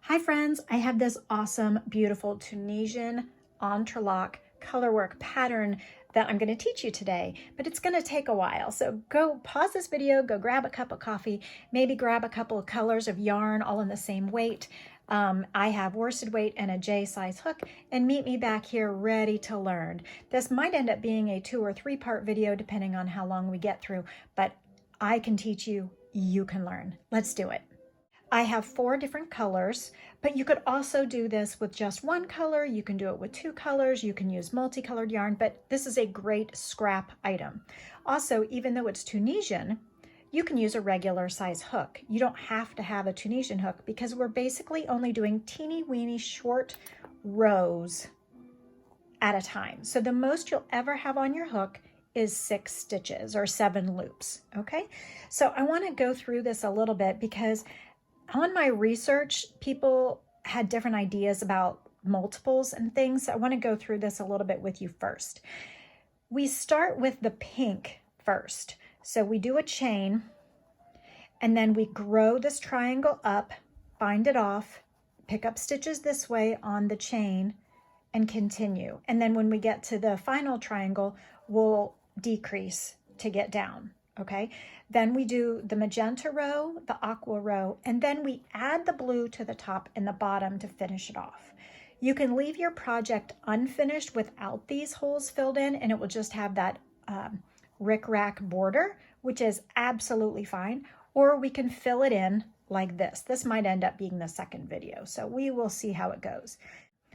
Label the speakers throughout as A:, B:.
A: Hi friends, I have this awesome, beautiful Tunisian entrelac colorwork pattern that I'm going to teach you today, but it's going to take a while. So go pause this video, go grab a cup of coffee, maybe grab a couple of colors of yarn all in the same weight. I have worsted weight and a J size hook, and meet me back here ready to learn. This might end up being a 2 or 3 part video depending on how long we get through, but I can teach you, you can learn. Let's do it. I have 4 different colors, but you could also do this with just one color. You can do it with 2 colors. You can use multicolored yarn, but this is a great scrap item. Also, even though it's Tunisian, you can use a regular size hook. You don't have to have a Tunisian hook because we're basically only doing teeny weeny short rows at a time. So the most you'll ever have on your hook is 6 stitches or 7 loops, okay? So I want to go through this a little bit because on my research, people had different ideas about multiples and things. So I want to go through this a little bit with you first. We start with the pink first. So we do a chain, and then we grow this triangle up, bind it off, pick up stitches this way on the chain, and continue. And then when we get to the final triangle, we'll decrease to get down. Okay, then we do the magenta row, the aqua row, and then we add the blue to the top and the bottom to finish it off. You can leave your project unfinished without these holes filled in, and it will just have that rick-rack border, which is absolutely fine, or we can fill it in like this. This might end up being the second video, so we will see how it goes.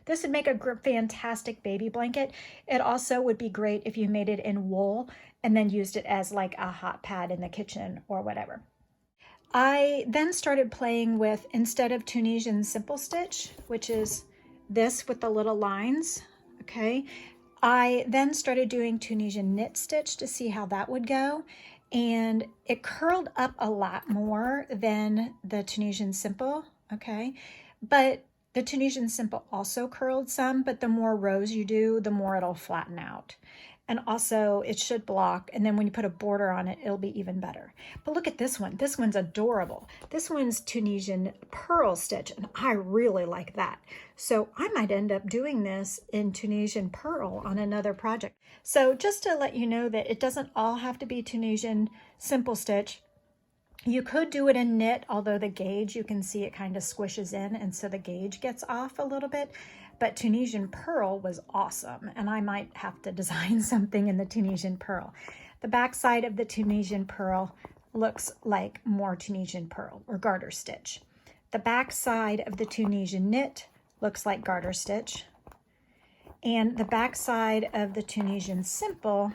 A: This would make a fantastic baby blanket. It also would be great if you made it in wool and then used it as like a hot pad in the kitchen or whatever. I then started playing with, instead of Tunisian simple stitch, which is this with the little lines, okay, I then started doing Tunisian knit stitch to see how that would go. And it curled up a lot more than the Tunisian simple, okay, but the Tunisian simple also curled some, but the more rows you do, the more it'll flatten out. And also it should block, and then when you put a border on it, it'll be even better. But look at this one. This one's adorable. This one's Tunisian purl stitch, and I really like that. So I might end up doing this in Tunisian purl on another project. So just to let you know that it doesn't all have to be Tunisian simple stitch. You could do it in knit, although the gauge, you can see it kind of squishes in, and so the gauge gets off a little bit. But Tunisian purl was awesome, and I might have to design something in the Tunisian purl. The back side of the Tunisian purl looks like more Tunisian purl or garter stitch. The back side of the Tunisian knit looks like garter stitch. And the back side of the Tunisian simple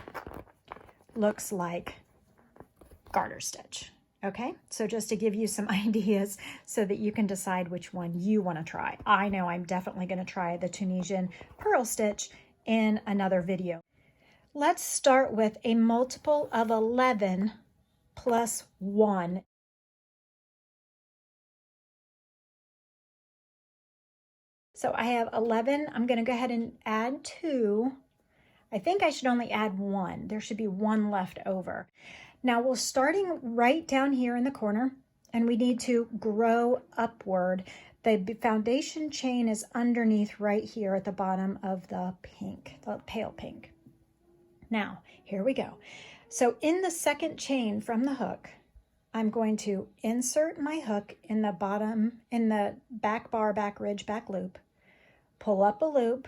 A: looks like garter stitch. Okay, so just to give you some ideas so that you can decide which one you want to try. I know I'm definitely going to try the Tunisian purl stitch in another video. Let's start with a multiple of 11 plus 1. So I have 11. I'm going to go ahead and add 2. I think I should only add 1. There should be 1 left over. Now we're starting right down here in the corner, and we need to grow upward. The foundation chain is underneath right here at the bottom of the pink, the pale pink. Now, here we go. So in the second chain from the hook, I'm going to insert my hook in the bottom, in the back bar, back ridge, back loop, pull up a loop,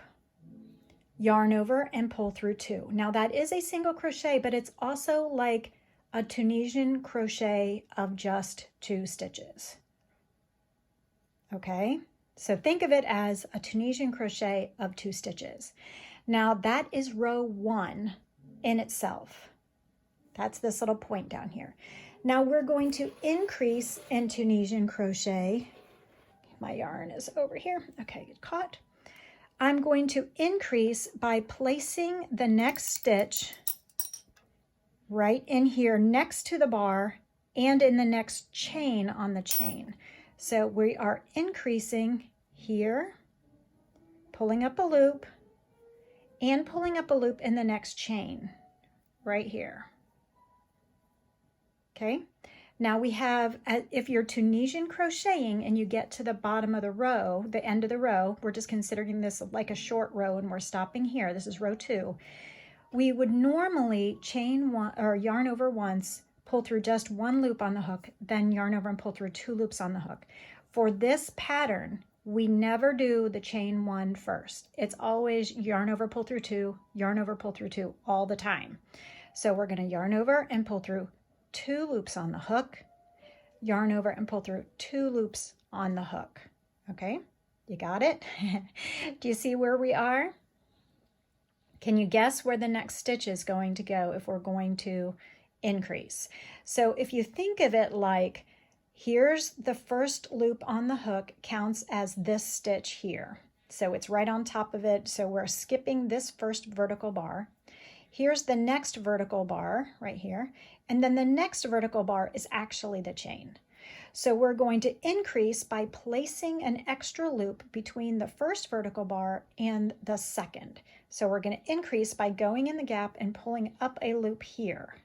A: yarn over, and pull through 2. Now that is a single crochet, but it's also like a Tunisian crochet of just 2 stitches. Okay, so think of it as a Tunisian crochet of 2 stitches. Now that is row 1 in itself. That's this little point down here. Now we're going to increase in Tunisian crochet. My yarn is over here. Okay, get caught. I'm going to increase by placing the next stitch right in here next to the bar and in the next chain on the chain. So we are increasing here, pulling up a loop, and pulling up a loop in the next chain right here. Okay, Now we have, if you're Tunisian crocheting and you get to the bottom of the row, the end of the row, we're just considering this like a short row and we're stopping here. This is row 2. We would normally chain one or yarn over once, pull through just 1 loop on the hook, then yarn over and pull through 2 loops on the hook. For this pattern, we never do the chain 1 first. It's always yarn over, pull through 2, yarn over, pull through 2 all the time. So we're going to yarn over and pull through 2 loops on the hook, yarn over and pull through 2 loops on the hook. Okay, you got it? Do you see where we are? Can you guess where the next stitch is going to go if we're going to increase? So if you think of it like, here's the first loop on the hook counts as this stitch here. So it's right on top of it. So we're skipping this first vertical bar. Here's the next vertical bar right here. And then the next vertical bar is actually the chain. So we're going to increase by placing an extra loop between the first vertical bar and the second. So we're going to increase by going in the gap and pulling up a loop here.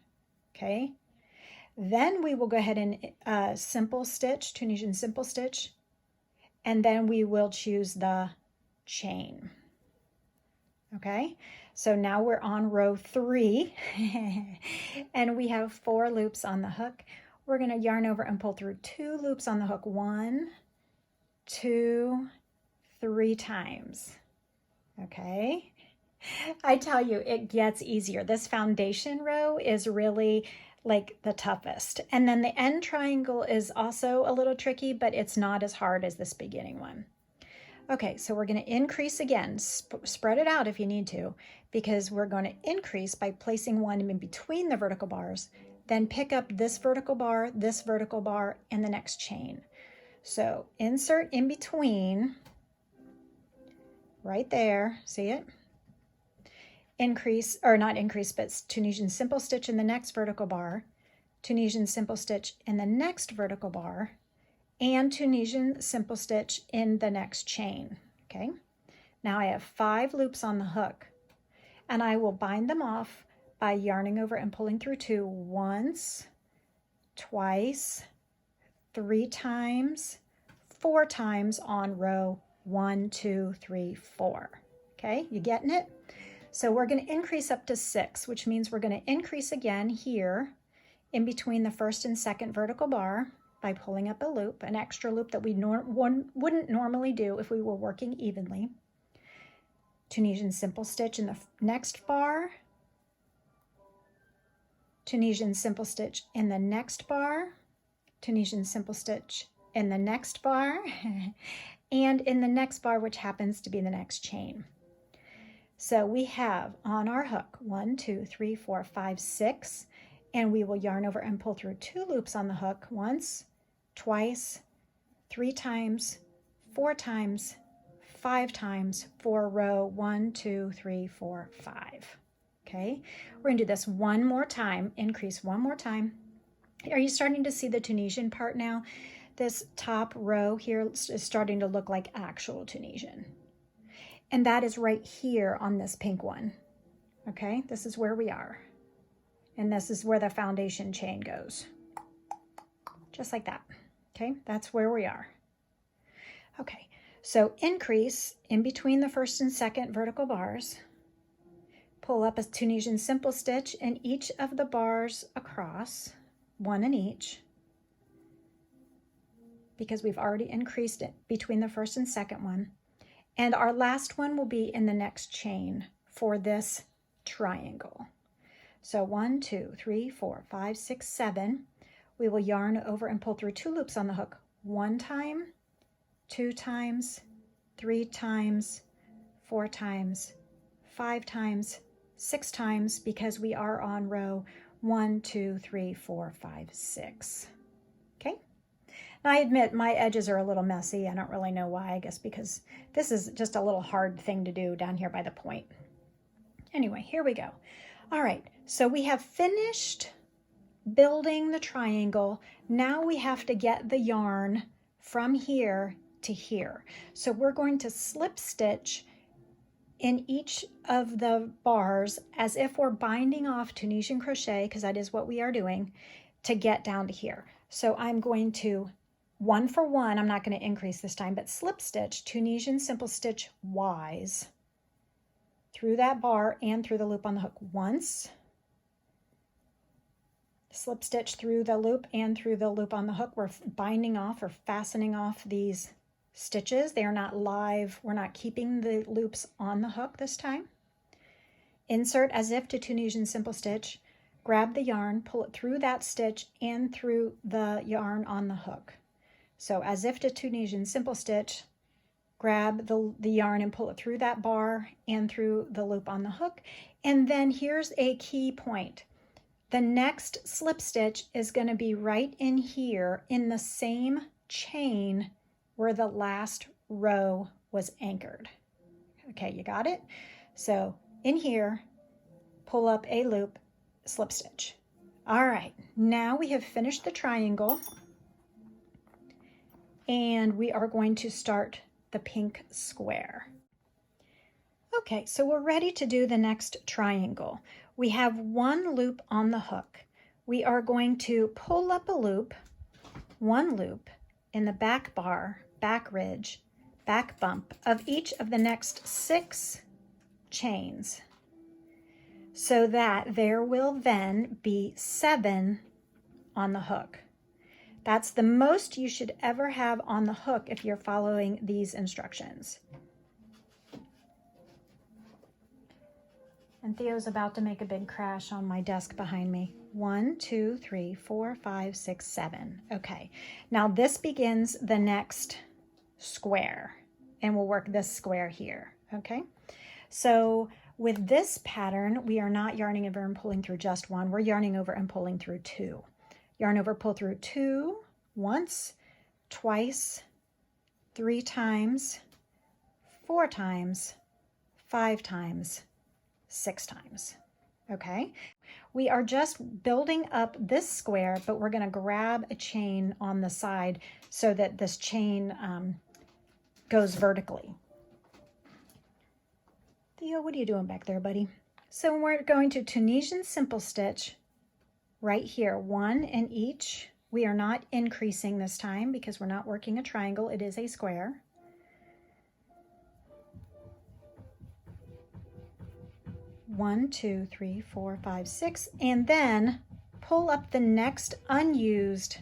A: Okay. Then we will go ahead and simple stitch, Tunisian simple stitch, and then we will choose the chain. Okay, so now we're on row 3 and we have 4 loops on the hook. We're going to yarn over and pull through 2 loops on the hook, 1, 2, 3 times. Okay, I tell you, it gets easier. This foundation row is really like the toughest. And then the end triangle is also a little tricky, but it's not as hard as this beginning one. Okay, so we're going to increase again. Spread it out if you need to, because we're going to increase by placing one in between the vertical bars, then pick up this vertical bar, and the next chain. So insert in between, right there, see it? Increase, or not increase, but Tunisian simple stitch in the next vertical bar, Tunisian simple stitch in the next vertical bar, and Tunisian simple stitch in the next chain. Okay, now I have 5 loops on the hook, and I will bind them off by yarning over and pulling through 2 once, twice, 3 times, 4 times on row 1, 2, 3, 4. Okay, you getting it? So we're going to increase up to 6, which means we're going to increase again here in between the first and second vertical bar by pulling up a loop, an extra loop that we wouldn't normally do if we were working evenly. Tunisian simple stitch in the next bar, Tunisian simple stitch in the next bar, Tunisian simple stitch in the next bar, and in the next bar, which happens to be the next chain. So we have on our hook 1, 2, 3, 4, 5, 6, and we will yarn over and pull through 2 loops on the hook once, twice, 3 times, 4 times, 5 times for row 1, 2, 3, 4, 5. Okay, we're going to do this one more time, increase one more time. Are you starting to see the Tunisian part now? This top row here is starting to look like actual Tunisian. And that is right here on this pink one. Okay, this is where we are. And this is where the foundation chain goes. Just like that. Okay, that's where we are. Okay, so increase in between the first and second vertical bars. Pull up a Tunisian simple stitch in each of the bars across, 1 in each, because we've already increased it between the first and second one. And our last one will be in the next chain for this triangle. So 1, 2, 3, 4, 5, 6, 7. We will yarn over and pull through 2 loops on the hook, 1 time, 2 times, 3 times, 4 times, 5 times, 6 times, because we are on row 1, 2, 3, 4, 5, 6. Okay. Now I admit my edges are a little messy. I don't really know why. I guess because this is just a little hard thing to do down here by the point. Anyway, here we go. All right, so we have finished building the triangle. Now we have to get the yarn from here to here. So we're going to slip stitch in each of the bars as if we're binding off Tunisian crochet, because that is what we are doing, to get down to here. So I'm going to, one for one, I'm not going to increase this time, but slip stitch, Tunisian simple stitch wise through that bar and through the loop on the hook once, slip stitch through the loop and through the loop on the hook. We're binding off or fastening off these stitches. They are not live. We're not keeping the loops on the hook this time. Insert as if to Tunisian simple stitch, grab the yarn, pull it through that stitch and through the yarn on the hook. So as if to Tunisian simple stitch, grab the yarn and pull it through that bar and through the loop on the hook. And then here's a key point. The next slip stitch is going to be right in here in the same chain where the last row was anchored. Okay, you got it? So in here, pull up a loop, slip stitch. All right, now we have finished the triangle and we are going to start the pink square. Okay, so we're ready to do the next triangle. We have one loop on the hook. We are going to pull up a loop, one loop in the back bar, back ridge, back bump of each of the next 6 chains, so that there will then be 7 on the hook. That's the most you should ever have on the hook if you're following these instructions. And Theo's about to make a big crash on my desk behind me. 1, 2, 3, 4, 5, 6, 7. Okay, now this begins the next square, and we'll work this square here, okay? So with this pattern, we are not yarning over and pulling through just one, we're yarning over and pulling through 2. Yarn over, pull through 2, once, twice, 3 times, 4 times, 5 times, 6 times, okay? We are just building up this square, but we're gonna grab a chain on the side so that this chain goes vertically. Theo, what are you doing back there, buddy? So we're going to Tunisian simple stitch right here, 1 in each. We are not increasing this time because we're not working a triangle, it is a square. One, 2, 3, 4, 5, 6, and then pull up the next unused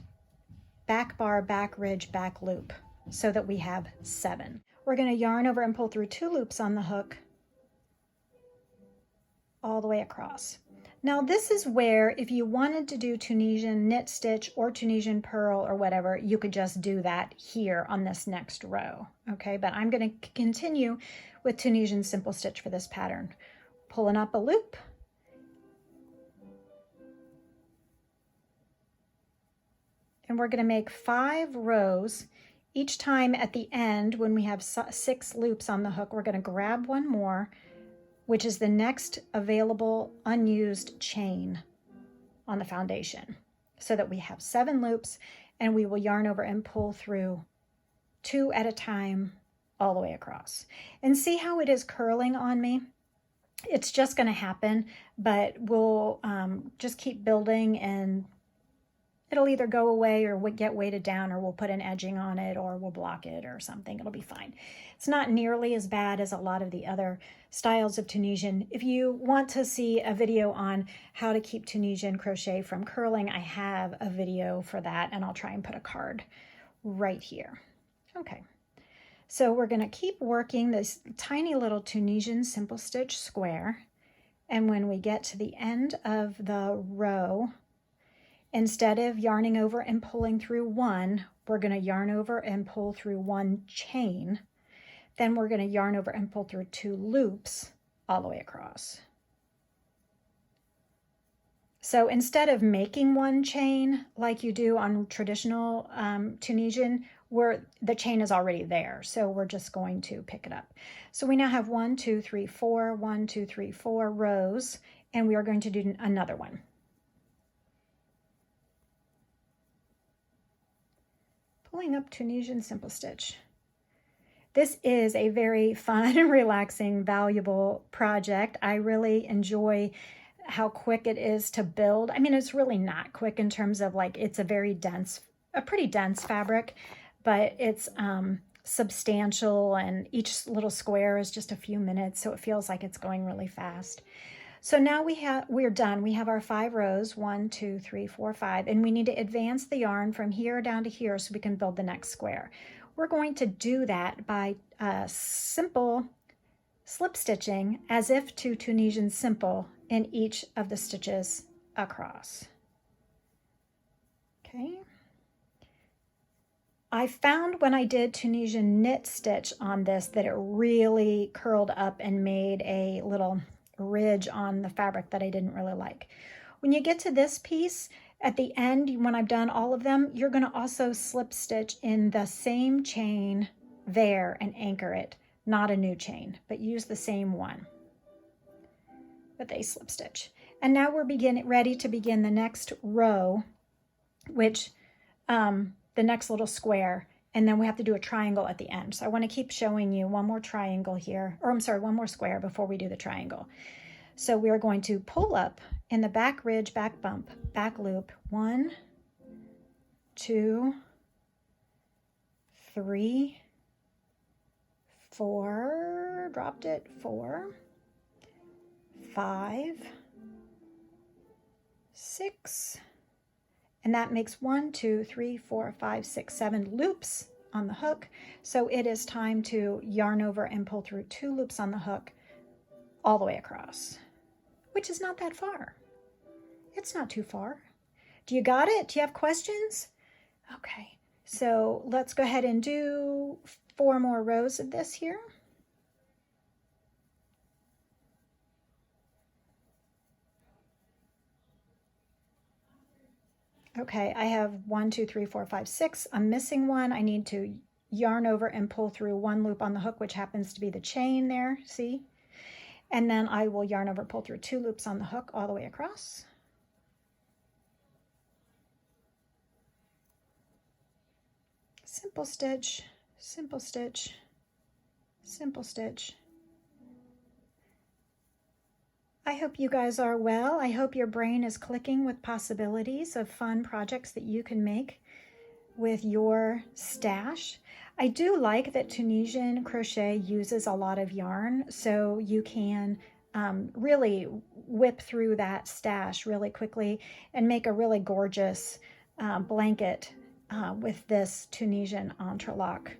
A: back bar, back ridge, back loop so that we have 7. We're going to yarn over and pull through 2 loops on the hook all the way across. Now this is where if you wanted to do Tunisian knit stitch or Tunisian purl or whatever, you could just do that here on this next row, okay? But I'm going to continue with Tunisian simple stitch for this pattern. Pulling up a loop, and we're going to make 5 rows. Each time at the end, when we have 6 loops on the hook, we're going to grab one more, which is the next available unused chain on the foundation, so that we have 7 loops, and we will yarn over and pull through 2 at a time all the way across. And see how it is curling on me? It's just going to happen, but we'll just keep building and it'll either go away or get weighted down, or we'll put an edging on it, or we'll block it or something. It'll be fine. It's not nearly as bad as a lot of the other styles of Tunisian. If you want to see a video on how to keep Tunisian crochet from curling, I have a video for that, and I'll try and put a card right here. Okay. So we're going to keep working this tiny little Tunisian simple stitch square, and when we get to the end of the row, instead of yarning over and pulling through 1, we're going to yarn over and pull through 1 chain. Then we're going to yarn over and pull through 2 loops all the way across. So instead of making 1 chain like you do on traditional Tunisian, where the chain is already there, so we're just going to pick it up. So we now have 1, 2, 3, 4, 1, 2, 3, 4 rows, and we are going to do another one. Pulling up Tunisian simple stitch. This is a very fun and relaxing, valuable project. I really enjoy how quick it is to build. I mean, it's really not quick in terms of like, it's a pretty dense fabric, but it's substantial, and each little square is just a few minutes, so it feels like it's going really fast. So now we're done. We have our 5 rows, 1, 2, 3, 4, 5, and we need to advance the yarn from here down to here so we can build the next square. We're going to do that by simple slip stitching as if to Tunisian simple in each of the stitches across. Okay. I found when I did Tunisian knit stitch on this that it really curled up and made a little ridge on the fabric that I didn't really like. When you get to this piece, at the end, when I've done all of them, you're going to also slip stitch in the same chain there and anchor it. Not a new chain, but use the same one with a slip stitch. And now we're ready to begin the next row, which the next little square, and then we have to do a triangle at the end. So I want to keep showing you one more triangle here, or I'm sorry, one more square before we do the triangle. So we are going to pull up in the back ridge, back bump, back loop, 1, 2, 3, 4, dropped it, 4, 5, 6, and that makes 1, 2, 3, 4, 5, 6, 7 loops on the hook. So it is time to yarn over and pull through 2 loops on the hook all the way across, which is not that far. It's not too far. Do you got it? Do you have questions? Okay, so let's go ahead and do 4 more rows of this here. Okay, I have 1, 2, 3, 4, 5, 6. I'm missing one. I need to yarn over and pull through 1 loop on the hook, which happens to be the chain there, see? And then I will yarn over, pull through 2 loops on the hook all the way across. Simple stitch, simple stitch, simple stitch. I hope you guys are well. I hope your brain is clicking with possibilities of fun projects that you can make with your stash. I do like that Tunisian crochet uses a lot of yarn, so you can really whip through that stash really quickly and make a really gorgeous blanket with this Tunisian Entrelac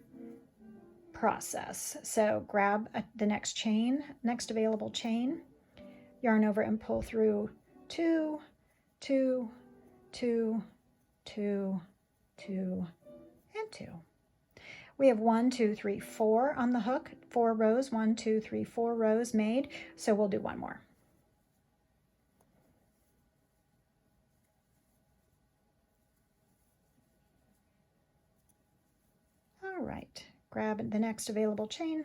A: process. So grab the next chain, next available chain, yarn over and pull through 2, 2, 2, 2, 2, and 2. We have 1, 2, 3, 4 on the hook, 4 rows, 1, 2, 3, 4 rows made. So we'll do 1 more. All right, grab the next available chain,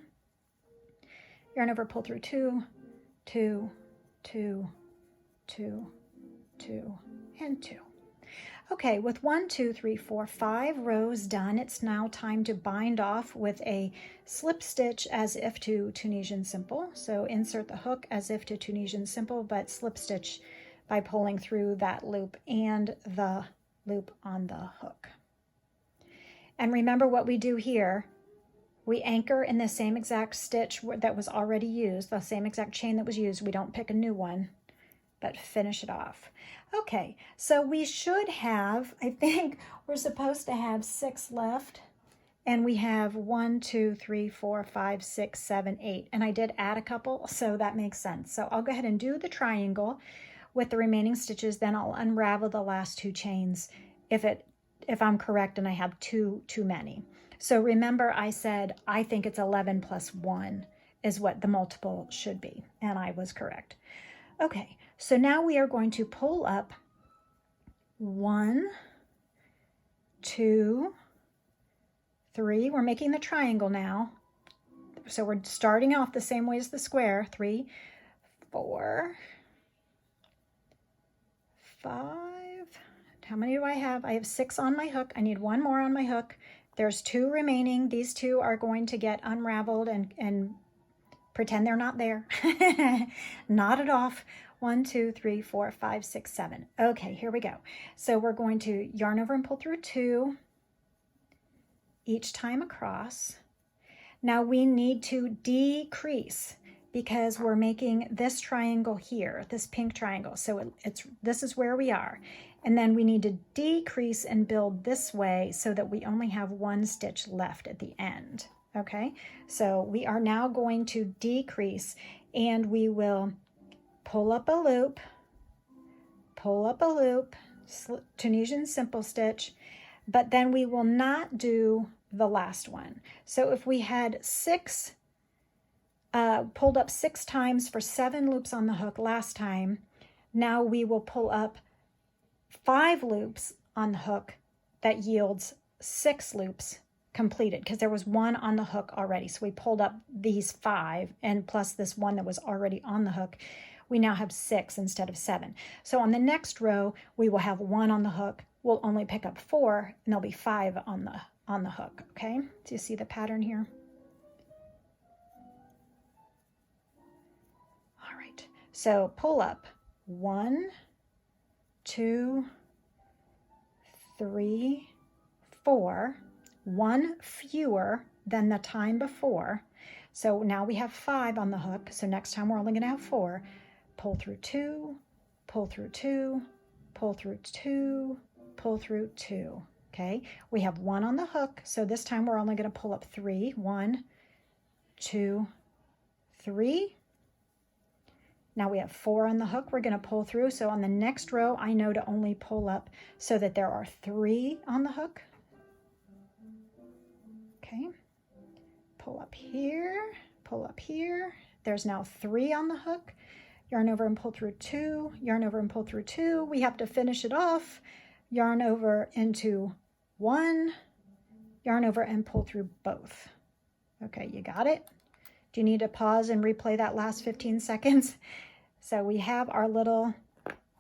A: yarn over, pull through 2, 2, 2, 2, 2, and 2. Okay, with 1, 2, 3, 4, 5 rows done, it's now time to bind off with a slip stitch as if to Tunisian simple. So insert the hook as if to Tunisian simple, but slip stitch by pulling through that loop and the loop on the hook. And remember what we do here. We anchor in the same exact stitch that was already used, the same exact chain that was used. We don't pick a new one, but finish it off. Okay, so we should have, I think we're supposed to have 6 left, and we have 1, 2, 3, 4, 5, 6, 7, 8, and I did add a couple, so that makes sense. So I'll go ahead and do the triangle with the remaining stitches, then I'll unravel the last 2 chains if I'm correct and I have too many. So remember I said I think it's 11 plus 1 is what the multiple should be, and I was correct. Okay, so now we are going to pull up 1, 2, 3. We're making the triangle now. So we're starting off the same way as the square. 3, 4, 5. How many do I have? I have 6 on my hook. I need 1 more on my hook. There's 2 remaining. These 2 are going to get unraveled and pretend they're not there. Knot it off. 1, 2, 3, 4, 5, 6, 7. Okay, here we go. So we're going to yarn over and pull through 2 each time across. Now we need to decrease because we're making this triangle here, this pink triangle. So this is where we are. And then we need to decrease and build this way so that we only have 1 stitch left at the end. Okay, so we are now going to decrease, and we will pull up a loop, Tunisian simple stitch, but then we will not do the last one. So if we had pulled up 6 times for 7 loops on the hook last time, now we will pull up 5 loops on the hook that yields 6 loops completed, because there was 1 on the hook already. So we pulled up these 5 and plus this 1 that was already on the hook. We now have 6 instead of 7. So on the next row, we will have 1 on the hook. We'll only pick up 4, and there'll be 5 on the hook. Okay, do you see the pattern here? All right, so pull up 1, 2, 3, 4, 1 fewer than the time before. So now we have 5 on the hook. So next time we're only going to have 4. Pull through 2, pull through 2, pull through 2, pull through 2. Okay, we have 1 on the hook. So this time we're only going to pull up 3. 1, 2, 3. Now we have 4 on the hook we're going to pull through. So on the next row, I know to only pull up so that there are 3 on the hook. Okay, pull up here, pull up here. There's now 3 on the hook. Yarn over and pull through 2, yarn over and pull through 2. We have to finish it off. Yarn over into 1, yarn over and pull through both. Okay, you got it? Do you need to pause and replay that last 15 seconds? So we have our little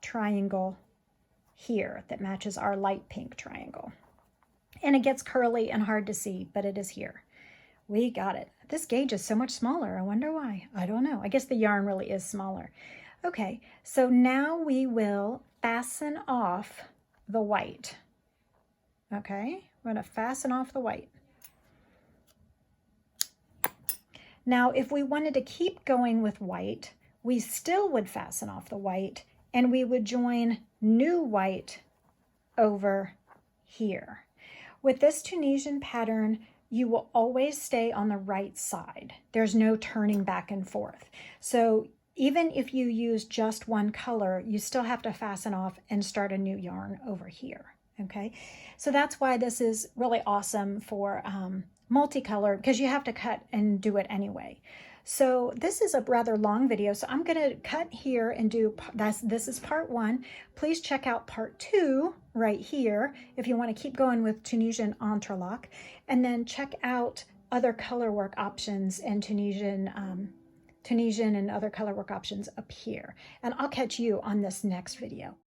A: triangle here that matches our light pink triangle. And it gets curly and hard to see, but it is here. We got it. This gauge is so much smaller. I wonder why. I don't know. I guess the yarn really is smaller. Okay, so now we will fasten off the white. Okay, we're going to fasten off the white. Now, if we wanted to keep going with white, we still would fasten off the white, and we would join new white over here. With this Tunisian pattern, you will always stay on the right side. There's no turning back and forth. So even if you use just one color, you still have to fasten off and start a new yarn over here. Okay, so that's why this is really awesome for multicolored, because you have to cut and do it anyway. So this is a rather long video, so I'm going to cut here and do this is part 1. Please check out part 2 right here if you want to keep going with Tunisian Entrelac, and then check out other color work options and Tunisian and other color work options up here. And I'll catch you on this next video.